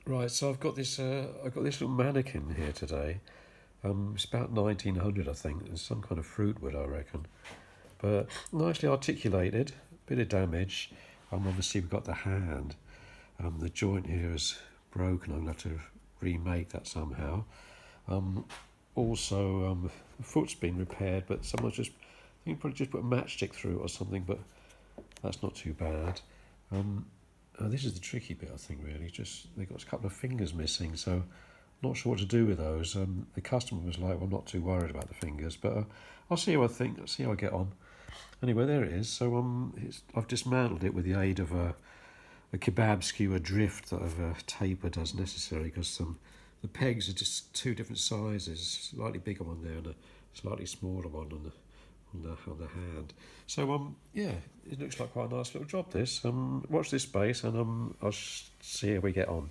Right, so I've got this little mannequin here today. It's about 1900, I think. There's some kind of fruit wood, I reckon. But nicely articulated, bit of damage. Obviously we've got the hand. The joint here is broken. I'm going to have to remake that somehow. Also, the foot's been repaired, but someone's just, I think probably just put a matchstick through it or something, but that's not too bad. This is the tricky bit, I think, really. Just they've got a couple of fingers missing, so not sure what to do with those. The customer was like, "Well, I'm not too worried about the fingers, but I'll see how I think. I'll see how I get on." Anyway, there it is. So I've dismantled it with the aid of a kebab skewer drift that I've tapered as necessary because the pegs are just two different sizes, slightly bigger one there and a slightly smaller one on the hand. So yeah, it looks like quite a nice little job. This watch this space and I'll see how we get on.